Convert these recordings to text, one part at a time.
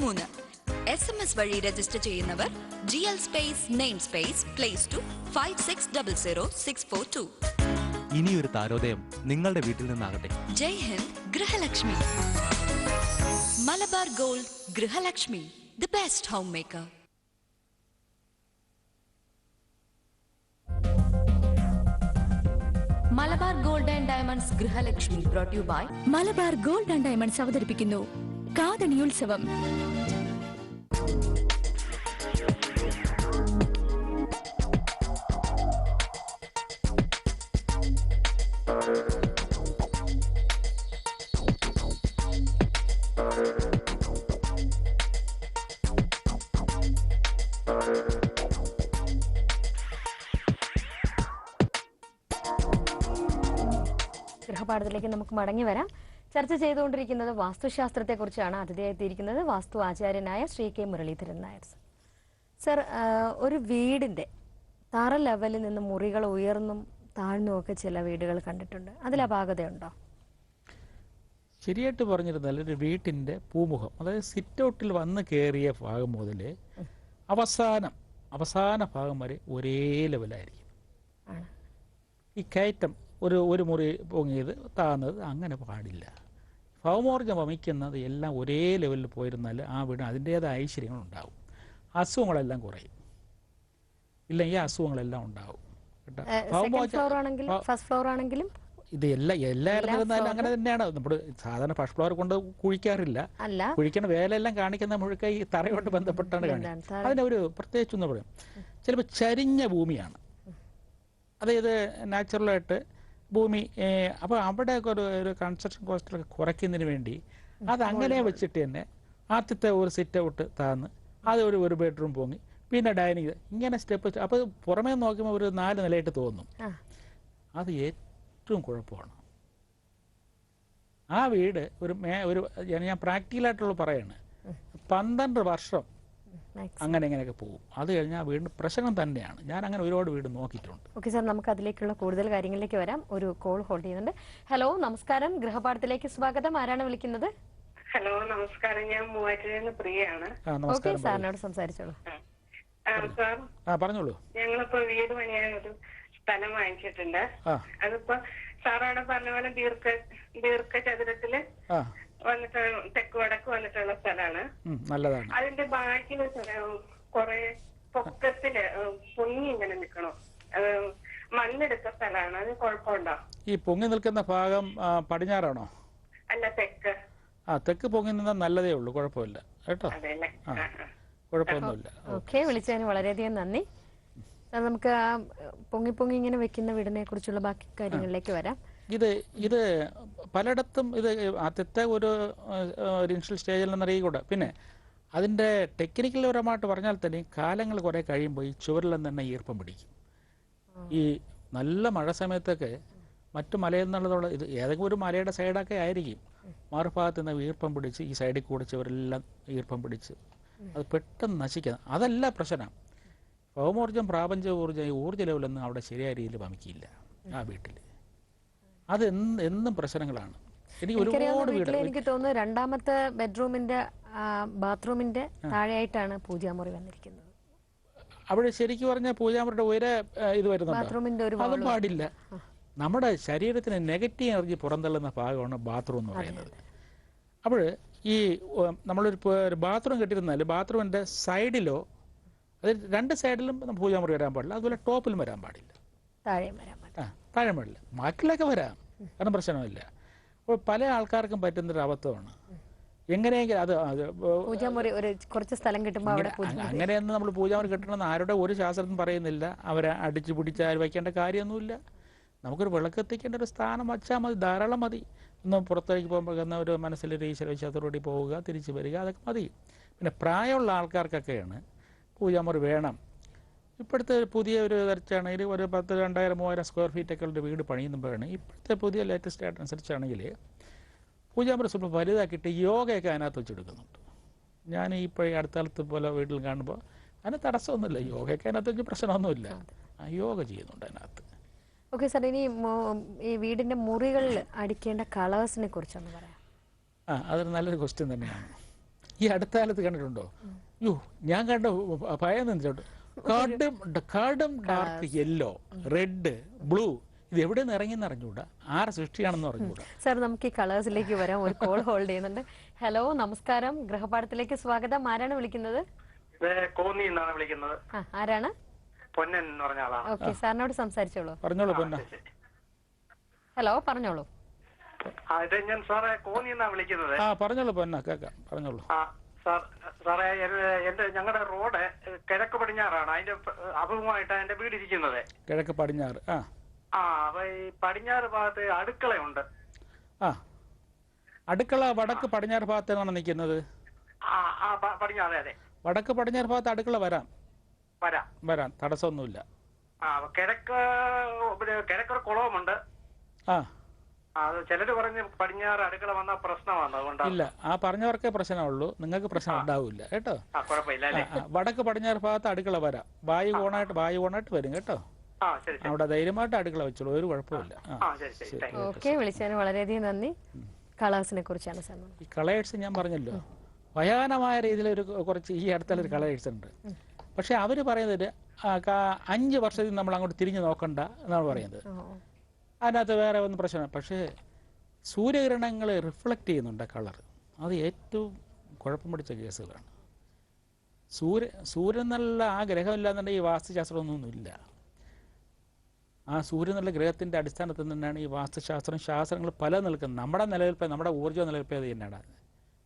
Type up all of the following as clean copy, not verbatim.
3. SMS വഴി register ചെയ്യുന്നവർ GL space name space place to 5600 642. ഇനിയൊരു താരോദയം നിങ്ങളുടെ വീട്ടിൽ നിന്നാകട്ടെ. Jai Hind Grihalakshmi. Malabar Gold Grihalakshmi, the best home maker. Malabar Gold and Diamonds Grihalakshmi brought you by Malabar Gold and Diamonds അവതരിപ്പിക്കുന്നു കാതണിയുത്സവം. ഗൃഹപാഠത്തിലേക്ക് നമുക്ക് മടങ്ങി വരാം. ചർച്ച ചെയ്തുകൊണ്ടിരിക്കുന്നത് വാസ്തുശാസ്ത്രത്തെക്കുറിച്ചാണ്. അതിഥിയായിത്തിയിരിക്കുന്നത് വാസ്തു ആചാര്യനായ ശ്രീ കെ മുരളീധരൻ നായർ. സർ, ഒരു വീടിന്റെ തറ ലെവലിൽ നിന്ന് മുറികൾ ഉയർന്നും താഴ്ന്നും ഒക്കെ ചില വീടുകൾ കണ്ടിട്ടുണ്ട്. അതിൽ അപാകതയുണ്ടോ? ശരിയായിട്ട് പറഞ്ഞിരുന്നാൽ ഒരു വീട്ടിന്റെ പൂമുഖം, അതായത് സിറ്റ് ഔട്ടിൽ വന്ന് കയറിയ ഭാഗം മുതൽ അവസാന ഭാഗം വരെ ഒരേ ലെവലായിരിക്കും. ഈ കയറ്റം ഒരു മുറി പൊങ്ങിയത് താഴ്ന്നത് അങ്ങനെ പാടില്ല. ഭൗമോർജ്ജം വമിക്കുന്നത് എല്ലാം ഒരേ ലെവലിൽ പോയിരുന്നാൽ ആ വീട് അതിൻ്റേതായ ഐശ്വര്യങ്ങളുണ്ടാവും, അസുഖങ്ങളെല്ലാം കുറയും. ഇല്ലെങ്കിൽ അസുഖങ്ങളെല്ലാം ഉണ്ടാവും. ഇത് എല്ലായിടത്തും അങ്ങനെ തന്നെയാണ്. നമ്മുടെ സാധാരണ ഫസ്റ്റ് ഫ്ലോർ കൊണ്ട് കുഴിക്കാറില്ല. കുഴിക്കുന്ന വേലയെല്ലാം കാണിക്കുന്ന മുഴുക്ക ഈ തറയോട്ട് ബന്ധപ്പെട്ടാണ് കാണിക്കുന്നത്. അതിനൊരു പ്രത്യേകിച്ചൊന്ന് പറയും, ചിലപ്പോൾ ചരിഞ്ഞ ഭൂമിയാണ്, അതായത് നാച്ചുറലായിട്ട് ഭൂമി. അപ്പോൾ അവിടെയൊക്കെ ഒരു കൺസ്ട്രക്ഷൻ കോസ്റ്റൊക്കെ കുറയ്ക്കുന്നതിന് വേണ്ടി അതങ്ങനെ വെച്ചിട്ട് തന്നെ ആദ്യത്തെ ഒരു സിറ്റ് ഔട്ട് താന്ന് അത് ഒരു ബെഡ്റൂം പൊങ്ങി പിന്നെ ഡൈനിങ് ഇങ്ങനെ സ്റ്റെപ്പ്. അപ്പോൾ പുറമേ നോക്കുമ്പോൾ ഒരു 4 നിലയായിട്ട് തോന്നും. അത് ഏറ്റവും കുഴപ്പമാണ്. ആ വീട് ഒരു ഞാൻ പ്രാക്ടിക്കലായിട്ടുള്ള പറയാണ്, 12 വർഷം അങ്ങനെ ഇങ്ങനെയൊക്കെ പോകും. അത് കഴിഞ്ഞാൽ വീണ്ടും പ്രശ്നം തന്നെയാണ്. ഞാൻ അങ്ങനെ ഒരുപാട് വീട് നോക്കിയിട്ടുണ്ട്. ഓക്കെ സാർ, നമുക്ക് അതിലേക്കുള്ള കൂടുതൽ കാര്യങ്ങളിലേക്ക് വരാം. ഒരു കോൾ ഹോൾഡ് ചെയ്യുന്നുണ്ട്. ഹലോ, നമസ്കാരം. ഗൃഹപാഠത്തിലേക്ക് സ്വാഗതം. ആരാണ് വിളിക്കുന്നത്? ഹലോ, നമസ്കാരം. ഞാൻ മൂവാറ്റുപുഴയിൽ പ്രിയയാണ്. ഓക്കെ, സാറിനോട് സംസാരിച്ചോളൂ. സാർ, പറഞ്ഞോളൂ. ഞങ്ങളിപ്പോ വീട് പണിയാൻ ഒരു സ്ഥലം വാങ്ങിച്ചിട്ടുണ്ട്. അതിപ്പോ സാറവിടെ പറഞ്ഞ പോലെ ദീർഘചതുരത്തില് വന്നിട്ട് തെക്ക് വടക്ക് വന്നിട്ടുള്ള സ്ഥലമാണ്. നല്ലതാണ്. അതിന്റെ ബാക്കില് കൊറേ പൊക്കത്തില് പൊങ്ങി ഇങ്ങനെ നിക്കണോ, മണ്ണെടുത്ത സ്ഥലമാണ്. അത് കുഴപ്പമുണ്ടോ? ഈ പൊങ്ങി നിൽക്കുന്ന ഭാഗം പടിഞ്ഞാറാണോ? അല്ല, തെക്ക്. തെക്ക് പൊങ്ങി നിന്നാൽ നല്ലതേ ഉള്ളൂ, കുഴപ്പമില്ല കേട്ടോ. കുഴപ്പമൊന്നുമില്ല. ഓക്കെ, വിളിച്ചതിന് വളരെയധികം നന്ദി. നമുക്ക് ആ പൊങ്ങി ഇങ്ങനെ വെക്കുന്ന വീടിനെ കുറിച്ചുള്ള ബാക്കി കാര്യങ്ങളിലേക്ക് വരാം. ഇത് പലയിടത്തും ഇത് ആദ്യത്തെ ഒരു ഇനിഷ്യൽ സ്റ്റേജിൽ നിന്നറിയിക്കൂടെ. പിന്നെ അതിൻ്റെ ടെക്നിക്കൽ പരമായിട്ട് പറഞ്ഞാൽ തന്നെ കാലങ്ങൾ കുറേ കഴിയുമ്പോൾ ഈ ചുവരിലും തന്നെ ഈർപ്പം പിടിക്കും. ഈ നല്ല മഴ സമയത്തൊക്കെ മറ്റു മലയിൽ നിന്നുള്ളതുള്ള ഇത് ഏതെങ്കിലും ഒരു മലയുടെ സൈഡൊക്കെ ആയിരിക്കും, മറുഭാഗത്ത് നിന്ന് ഈർപ്പം പിടിച്ച് ഈ സൈഡിൽ കൂടെ ചുവരെല്ലാം ഈർപ്പം പിടിച്ച് അത് പെട്ടെന്ന് നശിക്കുക. അതല്ല പ്രശ്നം. ഭൗമോർജ്ജം, പ്രാപഞ്ച ഊർജ്ജം, ഈ ഊർജ്ജ ലെവലൊന്നും അവിടെ ശരിയായ രീതിയിൽ വമിക്കില്ല ആ വീട്ടിൽ. അത് എന്നും പ്രശ്നങ്ങളാണ്. എനിക്ക് ഒരുപാട് വീട്, എനിക്ക് തോന്നുന്നു രണ്ടാമത്തെ ബെഡ്റൂമിന്റെ ബാത്റൂമിന്റെ താഴെയായിട്ടാണ് പൂജാമുറി വന്നിരിക്കുന്നത്. അവിടെ ശരിക്കും പറഞ്ഞാൽ പൂജാമുറിയുടെ ഉയരെ ഇത് വരുന്നുണ്ട്. അതും പാടില്ല. നമ്മുടെ ശരീരത്തിന് നെഗറ്റീവ് എനർജി പുറന്തള്ളുന്ന ഭാഗമാണ് ബാത്റൂം എന്ന് പറയുന്നത്. അപ്പോൾ ഈ നമ്മളൊരു ബാത്റൂം കെട്ടിരുന്നാൽ ബാത്റൂമിന്റെ സൈഡിലോ, അത് 2 സൈഡിലും പൂജാമുറി വരാൻ പാടില്ല. അതുപോലെ ടോപ്പിലും വരാൻ പാടില്ല, താഴെ പാടില്ല. ബാക്കിലൊക്കെ വരാം, കാരണം പ്രശ്നമില്ല. അപ്പോൾ പല ആൾക്കാർക്കും പറ്റുന്നൊരു അബദ്ധമാണ്. എങ്ങനെയെങ്കിലും അങ്ങനെയൊന്നും നമ്മൾ പൂജാമുറി കെട്ടണമെന്ന് ആരുടെ ഒരു ശാസ്ത്രത്തിനും പറയുന്നില്ല. അവരെ അടിച്ചു പിടിച്ചാൽ വയ്ക്കേണ്ട കാര്യമൊന്നുമില്ല. നമുക്കൊരു വിളക്കെത്തിക്കേണ്ട ഒരു സ്ഥാനം വച്ചാൽ മതി, ധാരാളം മതി. ഒന്ന് പുറത്തേക്ക് പോകുമ്പോൾ ഒരു മനസ്സിലൊരു ഈശ്വര വിശ്വാസത്തോടെ പോവുക, തിരിച്ചു വരിക, അതൊക്കെ മതി. പിന്നെ പ്രായമുള്ള ആൾക്കാർക്കൊക്കെയാണ് പൂജാമുറി വേണം. ഇപ്പോഴത്തെ പുതിയ ഒരു തരച്ചാണെങ്കിൽ ഒരു 10, 2000, 3000 സ്ക്വയർ ഫീറ്റൊക്കെ ഉള്ള വീട് പണിയുമ്പോഴാണ് ഇപ്പോഴത്തെ പുതിയ ലേറ്റസ്റ്റ് ആയിട്ടനുസരിച്ചാണെങ്കിൽ പൂജാമുറി സ്വല്പം വലുതാക്കിയിട്ട് യോഗയൊക്കെ അതിനകത്ത് വെച്ചെടുക്കുന്നുണ്ട്. ഞാൻ ഇപ്പോൾ അടുത്ത കാലത്ത് പോലെ വീട്ടിൽ കാണുമ്പോൾ അതിന് തടസ്സമൊന്നുമില്ല. യോഗയൊക്കെ അതിനകത്ത് വെച്ച് പ്രശ്നമൊന്നുമില്ല, യോഗ ചെയ്യുന്നുണ്ട് അതിനകത്ത്. ഓക്കെ സാർ, ഇനി ഈ വീടിന്റെ മുറികളിൽ അടിക്കേണ്ട കളേഴ്സിനെ കുറിച്ചൊന്ന് പറയാം. അതൊരു നല്ലൊരു ക്വസ്റ്റ്യൻ തന്നെയാണ്. ഈ അടുത്ത കാലത്ത് കണ്ടിട്ടുണ്ടോ? യോ, ഞാൻ കണ്ട ഭയം നിന്നിട്ടുണ്ട്. കാർഡും ഡാർക്ക് യെല്ലോ, റെഡ്, ബ്ലൂ, ഇത് എവിടെ നിന്ന് ഇറങ്ങിയെന്ന് അറിഞ്ഞുകൂടാ, ആരെ സൃഷ്ടിയാണെന്ന് അറിഞ്ഞുകൂടാ. സാർ, നമുക്ക് ഈ കളേഴ്സിലേക്ക് വരാം. ഒരു കോൾ ഹോൾഡ് ചെയ്യുന്നുണ്ട്. ഹലോ, നമസ്കാരം, ഗൃഹപാഠത്തിലേക്ക് സ്വാഗതം. ആരാണ് വിളിക്കുന്നത്? കോന്നി എന്നാണ് വിളിക്കുന്നത്. ആരാണ്? പൊന്നൻ എന്ന് പറഞ്ഞ ആളാണ്. ഓക്കെ, സാറിനോട് സംസാരിച്ചോളൂ. പറഞ്ഞോളൂ പൊന്ന. ഹലോ, പറഞ്ഞോളൂ. ഇത് ഞാൻ സാറേ കോന്നി എന്നാണ് വിളിക്കുന്നത്. പറഞ്ഞോളൂ പൊന്ന, കേക്കാം, പറഞ്ഞോളൂ. സാറേ ഞങ്ങളുടെ റോഡ് കിഴക്ക് പടിഞ്ഞാറാണ്. അതിന്റെ അഭിമുഖമായിട്ടാണ് എന്റെ വീട് ഇരിക്കുന്നത്. കിഴക്ക് പടിഞ്ഞാറ്. അപ്പൊ ഈ പടിഞ്ഞാറ് ഭാഗത്ത് അടുക്കളയുണ്ട്. അടുക്കള വടക്ക് പടിഞ്ഞാറ് ഭാഗത്താണ് നിൽക്കുന്നത്. പടിഞ്ഞാറ്, അതെ. വടക്ക് പടിഞ്ഞാറ് ഭാഗത്ത് അടുക്കള വരാം, തടസ്സമൊന്നുമില്ല. കിഴക്കൊരു കുളവുമുണ്ട്. ചിലര് പറഞ്ഞ് പടിഞ്ഞാറ് അടുക്കള വന്ന പ്രശ്നമാണ്. ഇല്ല, ആ പറഞ്ഞവർക്കേ പ്രശ്നമുള്ളൂ, നിങ്ങൾക്ക് പ്രശ്നം ഉണ്ടാവില്ല കേട്ടോ. വടക്ക് പടിഞ്ഞാറ് ഭാഗത്ത് അടുക്കള വരാം, വായു ഓണായിട്ട് വരും കേട്ടോ. അവിടെ ധൈര്യമായിട്ട് അടുക്കള വെച്ചോളൂ, ഒരു കുഴപ്പമില്ല. ഓക്കെ, വിളിച്ചതിന് വളരെയധികം നന്ദി. കളേഴ്സിനെ കുറിച്ചാണ് സാർ. ഈ കളേഴ്സ് ഞാൻ പറഞ്ഞല്ലോ, ഭയാനമായ രീതിയിൽ കുറച്ച് ഈ അടുത്തൊരു കളേഴ്സ് ഉണ്ട്. പക്ഷെ അവര് പറയുന്നത് 5 വർഷത്തിൽ നമ്മൾ അങ്ങോട്ട് തിരിഞ്ഞു നോക്കണ്ട എന്നാണ് പറയുന്നത്. അതിനകത്ത് വേറെ ഒന്നും പ്രശ്നമാണ്. പക്ഷേ സൂര്യകിരണങ്ങൾ റിഫ്ലക്റ്റ് ചെയ്യുന്നുണ്ട് കളർ, അത് ഏറ്റവും കുഴപ്പം പിടിച്ച കേസുകളാണ്. സൂര്യൻ എന്നുള്ള ആ ഗ്രഹമില്ലാന്നുണ്ടെങ്കിൽ ഈ വാസ്തുശാസ്ത്രമൊന്നുമില്ല. ആ സൂര്യൻ എന്നുള്ള ഗ്രഹത്തിൻ്റെ അടിസ്ഥാനത്തിൽ തന്നെയാണ് ഈ ശാസ്ത്രങ്ങൾ പല നിൽക്കുന്നത്. നമ്മുടെ നിലനിൽപ്പ്, നമ്മുടെ ഊർജ്ജ നിലനിൽപ്പ് അത് തന്നെയാണ്,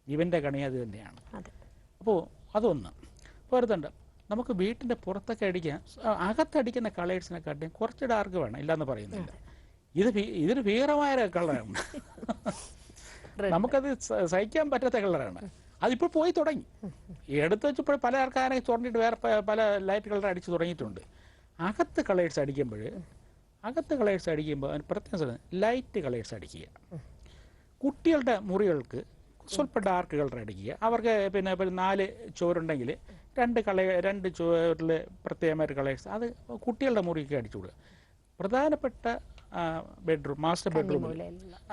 ജീവൻ്റെ കണി അത് തന്നെയാണ്. അപ്പോൾ അതൊന്ന് പോരുന്നുണ്ട്. നമുക്ക് വീട്ടിൻ്റെ പുറത്തൊക്കെ അടിക്കാൻ, അകത്തടിക്കുന്ന കളേഴ്സിനെക്കാട്ടിയും കുറച്ച് ഡാർക്ക് വേണം, ഇല്ലയെന്ന് പറയുന്നില്ല. ഇതൊരു ഭീകരമായ കളറാണ്, നമുക്കത് സഹിക്കാൻ പറ്റാത്ത കളറാണ്. അതിപ്പോൾ പോയി തുടങ്ങി, എടുത്ത് വെച്ചപ്പോൾ പല ആൾക്കാരെ തുറന്നിട്ട് വേറെ പല ലൈറ്റ് കളർ അടിച്ച് തുടങ്ങിയിട്ടുണ്ട്. അകത്ത് കളേഴ്സ് അടിക്കുമ്പോൾ അതിന് പ്രത്യേകം ലൈറ്റ് കളേഴ്സ് അടിക്കുക. കുട്ടികളുടെ മുറികൾക്ക് സ്വല്പം ഡാർക്ക് കളർ അടിക്കുക. അവർക്ക് പിന്നെ 4 ചോറുണ്ടെങ്കിൽ 2 ചോറിൽ പ്രത്യേകമായിട്ട് കളേഴ്സ്, അത് കുട്ടികളുടെ മുറിക്ക് അടിച്ചു കൊടുക്കുക. പ്രധാനപ്പെട്ട ബെഡ്റൂം, മാസ്റ്റർ ബെഡ്റൂം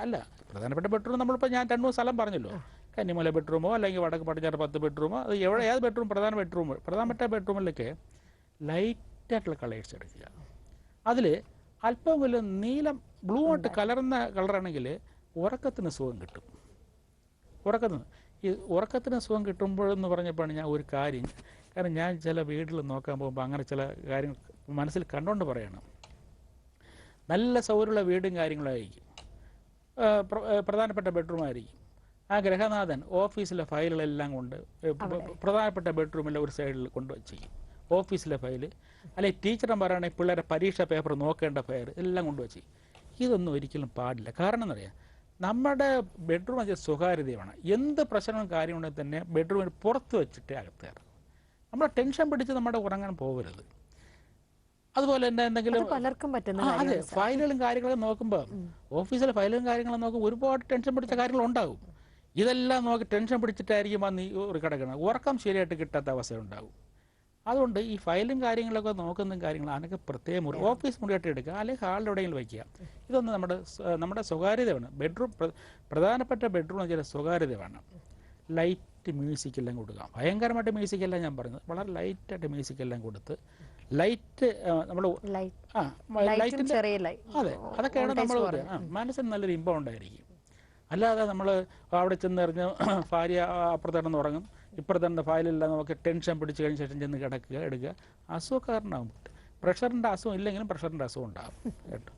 അല്ല, പ്രധാനപ്പെട്ട ബെഡ്റൂം നമ്മളിപ്പോൾ ഞാൻ 2-3 സ്ഥലം പറഞ്ഞല്ലോ. കന്നിമൂല ബെഡ്റൂമോ അല്ലെങ്കിൽ വടക്ക് പടിഞ്ഞാറ് 10 ബെഡ്റൂമോ, അത് ഏത് ബെഡ്റൂം, പ്രധാനപ്പെട്ട ബെഡ്റൂമിലൊക്കെ ലൈറ്റായിട്ടുള്ള കളേഴ്സ് എടുക്കുക. അതിൽ അല്പം വല്ല നീലം, ബ്ലൂ ആയിട്ട് കലർന്ന കളറാണെങ്കിൽ ഉറക്കത്തിന് സുഖം കിട്ടും. ഉറക്കത്തിന് സുഖം കിട്ടുമ്പോഴെന്ന് പറഞ്ഞപ്പോഴാണ് ഞാൻ ഒരു കാര്യം, കാരണം ഞാൻ ചില വീട്ടിൽ നോക്കാൻ പോകുമ്പോൾ അങ്ങനെ ചില കാര്യങ്ങൾ മനസ്സിൽ കണ്ടുകൊണ്ട് പറയണം. നല്ല സൗകര്യമുള്ള വീടും കാര്യങ്ങളായിരിക്കും, പ്രധാനപ്പെട്ട ബെഡ്റൂമായിരിക്കും. ആ ഗ്രഹനാഥൻ ഓഫീസിലെ ഫയലുകളെല്ലാം കൊണ്ട് പ്രധാനപ്പെട്ട ബെഡ്റൂമിലെ ഒരു സൈഡിൽ കൊണ്ടുവച്ചിരിക്കും. ഓഫീസിലെ ഫയല്, അല്ലെങ്കിൽ ടീച്ചറും പറയുകയാണെങ്കിൽ പിള്ളേരെ പരീക്ഷ പേപ്പർ നോക്കേണ്ട ഫയൽ എല്ലാം കൊണ്ടുവച്ച്. ഇതൊന്നും ഒരിക്കലും പാടില്ല. കാരണം എന്നറിയാം, നമ്മുടെ ബെഡ്റൂം അത് സ്വകാര്യതയാണ്. എന്ത് പ്രശ്നങ്ങളും കാര്യമുണ്ടെങ്കിൽ തന്നെ ബെഡ്റൂമിൽ പുറത്ത് വെച്ചിട്ട് അകത്ത് കയറും. നമ്മുടെ ടെൻഷൻ പിടിച്ച് നമ്മുടെ ഉറങ്ങാൻ പോകരുത്. അതുപോലെ തന്നെ എന്തെങ്കിലും അതെ ഫയലുകളും കാര്യങ്ങളും നോക്കുമ്പോൾ, ഓഫീസിലെ ഫയലും കാര്യങ്ങളും നോക്കുമ്പോൾ ഒരുപാട് ടെൻഷൻ പിടിച്ച കാര്യങ്ങളുണ്ടാകും. ഇതെല്ലാം നോക്കി ടെൻഷൻ പിടിച്ചിട്ടായിരിക്കും വന്ന് ഒരു കിടക്കണം, ഉറക്കം ശരിയായിട്ട് കിട്ടാത്ത അവസ്ഥ ഉണ്ടാകും. അതുകൊണ്ട് ഈ ഫയലും കാര്യങ്ങളൊക്കെ നോക്കുന്ന കാര്യങ്ങൾ അതിനൊക്കെ പ്രത്യേക മുറി, ഓഫീസ് മുറിയായിട്ട് എടുക്കുക, അല്ലെങ്കിൽ ഹാളിൽ എവിടെയെങ്കിലും വയ്ക്കുക. ഇതൊന്നും നമ്മുടെ സ്വകാര്യത വേണം. ബെഡ്റൂം, പ്രധാനപ്പെട്ട ബെഡ്റൂം എന്ന് വെച്ചാൽ സ്വകാര്യത വേണം. ലൈറ്റ് മ്യൂസിക്കെല്ലാം കൊടുക്കാം, ഭയങ്കരമായിട്ട് മ്യൂസിക്കെല്ലാം ഞാൻ പറഞ്ഞത്, വളരെ ലൈറ്റായിട്ട് മ്യൂസിക്കെല്ലാം കൊടുത്ത്, ലൈറ്റ് നമ്മൾ ലൈറ്റിൻ്റെ അതെ അതൊക്കെയാണ് നമ്മൾ മനസ്സിന് നല്ലൊരു ഇമ്പം ഉണ്ടായിരിക്കും. അല്ലാതെ നമ്മൾ അവിടെ ചെന്നെറിഞ്ഞ് ഭാര്യ അപ്പുറത്തന്നെ ഉറങ്ങും, ഇപ്പുറത്തന്നെ ഫയലില്ല, നമുക്ക് ടെൻഷൻ പിടിച്ച് കഴിഞ്ഞ ശേഷം ചെന്ന് കിടക്കുക, എടുക്കുക, അസുഖക്കാരനാകും. പ്രഷറിൻ്റെ അസുഖം ഇല്ലെങ്കിലും പ്രഷറിൻ്റെ അസുഖം ഉണ്ടാകും കേട്ടോ.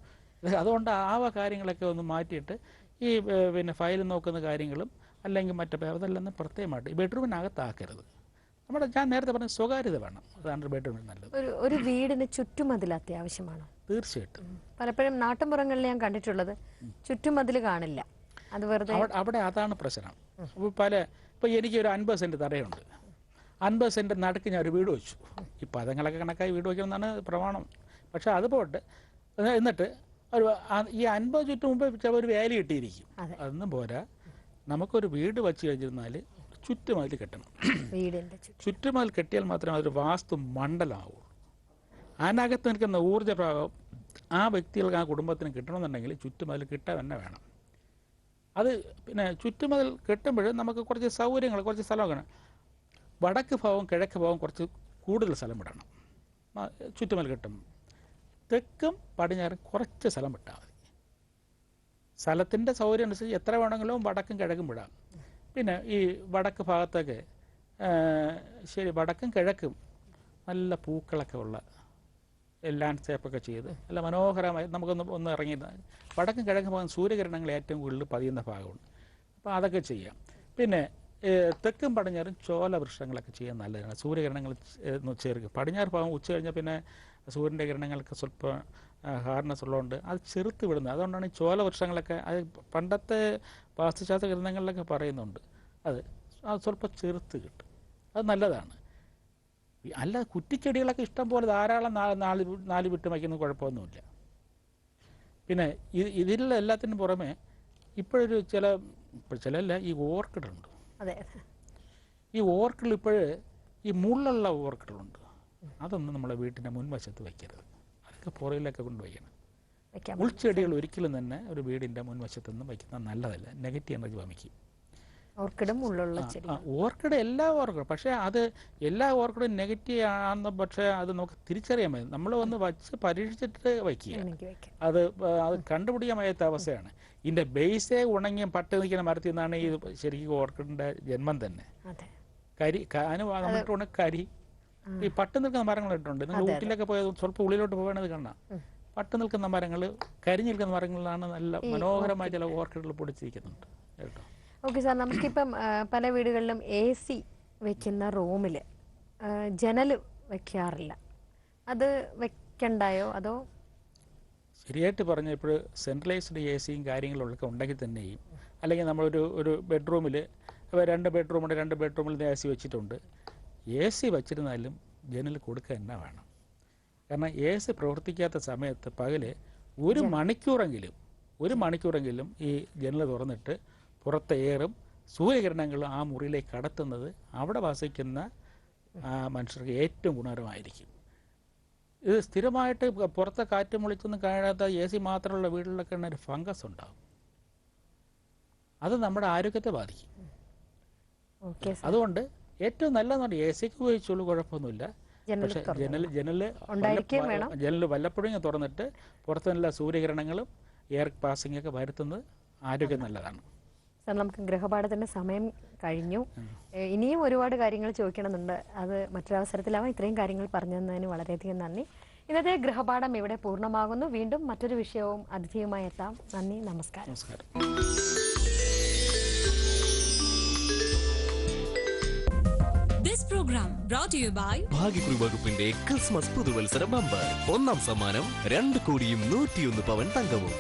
അതുകൊണ്ട് ആ കാര്യങ്ങളൊക്കെ ഒന്ന് മാറ്റിയിട്ട് ഈ പിന്നെ ഫയൽ നോക്കുന്ന കാര്യങ്ങളും അല്ലെങ്കിൽ മറ്റേ അതെല്ലാം പ്രത്യേകമായിട്ട് ഈ ബെഡ്റൂമിനകത്താക്കരുത്. ഞാൻ നേരത്തെ പറഞ്ഞ സ്വകാര്യത വേണം, അതാണ് ബെഡ്റൂമിൽ നല്ലത്. ഒരു വീടിന് ചുറ്റുമതിൽ അത്യാവശ്യമാണ്. തീർച്ചയായിട്ടും. പലപ്പോഴും നാട്ടുമ്പുറങ്ങളിൽ ഞാൻ കണ്ടിട്ടുള്ളത് ചുറ്റുമതിൽ കാണില്ല, അത് വെറുതെ അവിടെ അതാണ് പ്രശ്നം. ഇപ്പോൾ എനിക്കൊരു 50 സെൻറ്റ് തടയുണ്ട്, 50 സെൻറ്റ് നടുക്ക് ഞാൻ ഒരു വീട് വെച്ചു. ഈ പദങ്ങളൊക്കെ കണക്കായി വീട് വയ്ക്കണമെന്നാണ് പ്രമാണം. പക്ഷെ അത് പോട്ട് എന്നിട്ട് ഈ 50 ചുറ്റും മുമ്പ് ഒരു വേലി കിട്ടിയിരിക്കും. അതൊന്നും പോരാ, നമുക്കൊരു വീട് വെച്ച് കഴിഞ്ഞിരുന്നാൽ ചുറ്റുമതിൽ കെട്ടണം. ചുറ്റുമതിൽ കെട്ടിയാൽ മാത്രമേ അതൊരു വാസ്തു മണ്ഡലമാവുള്ളൂ. അതിനകത്ത് നിൽക്കുന്ന ഊർജ്ജപ്രഭാവം ആ വ്യക്തികൾക്ക്, ആ കുടുംബത്തിന് കിട്ടണമെന്നുണ്ടെങ്കിൽ ചുറ്റുമതിൽ കിട്ടാൻ തന്നെ വേണം. അത് പിന്നെ ചുറ്റുമതിൽ കെട്ടുമ്പോൾ നമുക്ക് കുറച്ച് സൗകര്യങ്ങൾ, കുറച്ച് സ്ഥലമൊക്കെ വടക്ക് ഭാഗവും കിഴക്ക് ഭാഗവും കുറച്ച് കൂടുതൽ സ്ഥലം വിടണം ചുറ്റുമതിൽ കെട്ടും. തെക്കും പടിഞ്ഞാറും കുറച്ച് സ്ഥലം വിട്ടാൽ മതി. സ്ഥലത്തിൻ്റെ സൗകര്യം അനുസരിച്ച് എത്ര വേണമെങ്കിലും വടക്കും കിഴക്കും വിടാം. പിന്നെ ഈ വടക്ക് ഭാഗത്തൊക്കെ ശരി വടക്കും കിഴക്കും നല്ല പൂക്കളൊക്കെ ഉള്ള ലാൻഡ്സ്കേപ്പൊക്കെ ചെയ്ത് നല്ല മനോഹരമായി നമുക്കൊന്ന് ഇറങ്ങി. വടക്കും കിഴക്കും ഭാഗം സൂര്യകിരണങ്ങൾ ഏറ്റവും കൂടുതൽ പതിയുന്ന ഭാഗമുണ്ട്. അപ്പോൾ അതൊക്കെ ചെയ്യാം. പിന്നെ തെക്കും പടിഞ്ഞാറും ചോല വൃക്ഷങ്ങളൊക്കെ ചെയ്യാൻ നല്ലതാണ്. സൂര്യകിരണങ്ങൾ ചേർക്കുക. പടിഞ്ഞാറ് ഭാഗം ഉച്ച കഴിഞ്ഞാൽ പിന്നെ സൂര്യൻ്റെ കിരണങ്ങൾക്ക് സ്വല്പം ഹാർനെസ് ഉള്ളതുകൊണ്ട് അത് ചെറുത്ത് വിടുന്നത്. അതുകൊണ്ടാണ് ഈ ചോല വൃക്ഷങ്ങളൊക്കെ അത് പണ്ടത്തെ വാസ്തുശാസ്ത്ര ഗ്രന്ഥങ്ങളിലൊക്കെ പറയുന്നുണ്ട്. അത് സ്വല്പം ചെറുത്ത് കിട്ടും. അത് നല്ലതാണ്. അല്ല കുറ്റിച്ചെടികളൊക്കെ ഇഷ്ടം പോലെ ധാരാളം നാല് വിട്ട് വയ്ക്കുന്നത് കുഴപ്പമൊന്നുമില്ല. പിന്നെ ഇതിലെല്ലാത്തിനും പുറമെ ഇപ്പോഴൊരു ചിലല്ല ഈ ഓർക്കിഡുണ്ട്. ഈ ഓർക്കിഡ് ഇപ്പോഴ് ഈ മുള്ളുള്ള ഓർക്കിഡുണ്ട്. അതൊന്നും നമ്മളെ വീട്ടിൻ്റെ മുൻവശത്ത് വയ്ക്കരുത്. അതൊക്കെ പുറയിലൊക്കെ കൊണ്ടുവയ്ക്കണം. ഉൾച്ചെടികൾ ഒരിക്കലും തന്നെ ഒരു വീടിൻ്റെ മുൻവശത്തൊന്നും വയ്ക്കുന്നത് നല്ലതല്ല. Negative energy വമിക്കും. ഓർക്കിഡ് എല്ലാ ഓർക്കിഡും, പക്ഷേ അത് എല്ലാ ഓർക്കിഡും നെഗറ്റീവ് ആണെന്ന് പക്ഷേ അത് നമുക്ക് തിരിച്ചറിയാൻ മതി. നമ്മൾ ഒന്ന് വച്ച് പരീക്ഷിച്ചിട്ട് വയ്ക്കുക. അത് കണ്ടുപിടിക്കാൻ വയ്യാത്ത അവസ്ഥയാണ്. ഇതിൻ്റെ ബേസേ ഉണങ്ങിയ പട്ട് നിൽക്കുന്ന മരത്തിൽ നിന്നാണ് ഈ ശരിക്കും ഓർക്കിഡിൻ്റെ ജന്മം തന്നെ. കരി അതിന് കരി ഈ പട്ട് നിൽക്കുന്ന മരങ്ങൾ ഇട്ടുണ്ട്. നിങ്ങൾ ഊട്ടിലൊക്കെ പോയത് സ്വല്പം ഉള്ളിലോട്ട് പോകണത് കാണാം. പട്ട് നിൽക്കുന്ന മരങ്ങൾ, കരിഞ്ഞു നിൽക്കുന്ന മരങ്ങളിലാണ് നല്ല മനോഹരമായ ചില ഓർക്കിഡുകൾ പൊടിച്ചിരിക്കുന്നുണ്ട് കേട്ടോ. ഓക്കെ സാർ, നമുക്കിപ്പം പല വീടുകളിലും AC വെക്കുന്ന റൂമിൽ ജനൽ വെക്കാറില്ല. അത് വെക്കണ്ടായോ അതോ? ശരിയായിട്ട് പറഞ്ഞാൽ ഇപ്പോൾ സെൻട്രലൈസ്ഡ് AC കാര്യങ്ങളൊക്കെ ഉണ്ടെങ്കിൽ തന്നെയും, അല്ലെങ്കിൽ നമ്മളൊരു ബെഡ്റൂമിൽ 2 ബെഡ്റൂമുണ്ട്, 2 ബെഡ്റൂമിൽ AC വെച്ചിട്ടുണ്ട്. AC വച്ചിരുന്നാലും ജനൽ കൊടുക്കുക തന്നെ വേണം. കാരണം AC പ്രവർത്തിക്കാത്ത സമയത്ത് പകല് ഒരു മണിക്കൂറെങ്കിലും ഈ ജനൽ തുറന്നിട്ട് പുറത്തെ എയറും സൂര്യകിരണങ്ങളും ആ മുറിയിലേക്ക് കടത്തുന്നത് അവിടെ വസിക്കുന്ന മനുഷ്യർക്ക് ഏറ്റവും ഗുണകരമായിരിക്കും. ഇത് സ്ഥിരമായിട്ട് പുറത്തെ കാറ്റ് മുളിച്ചൊന്നും കാണാത്ത AC മാത്രമുള്ള വീടുകളിലൊക്കെ ഒരു ഫംഗസ് ഉണ്ടാകും. അത് നമ്മുടെ ആരോഗ്യത്തെ ബാധിക്കും. അതുകൊണ്ട് ഏറ്റവും നല്ലതെന്ന് പറഞ്ഞാൽ AC ഉപയോഗിച്ചുള്ളൂ, കുഴപ്പമൊന്നുമില്ല. പക്ഷേ ജനൽ വല്ലപ്പോഴും തുറന്നിട്ട് പുറത്ത് നല്ല സൂര്യകിരണങ്ങളും എയർ പാസിംഗ് ഒക്കെ വരുത്തുന്നത് ആരോഗ്യം നല്ലതാണ്. സാർ, നമുക്ക് ഗൃഹപാഠത്തിൻ്റെ സമയം കഴിഞ്ഞു. ഇനിയും ഒരുപാട് കാര്യങ്ങൾ ചോദിക്കണമെന്നുണ്ട്. അത് മറ്റൊരവസരത്തിലാവാം. ഇത്രയും കാര്യങ്ങൾ പറഞ്ഞു തന്നതിന് വളരെയധികം നന്ദി. ഇന്നത്തെ ഗൃഹപാഠം ഇവിടെ പൂർണ്ണമാകുന്നു. വീണ്ടും മറ്റൊരു വിഷയവും അതിഥിയുമായി എത്താം. നന്ദി, നമസ്കാരം. This program brought to you by ഭാഗ്യക്കുറി വകുപ്പിന്റെ ക്രിസ്മസ് പുതുവത്സര ബമ്പർ. 1ാം സമ്മാനം 2 കോടിയും 101 പവൻ തങ്കവും.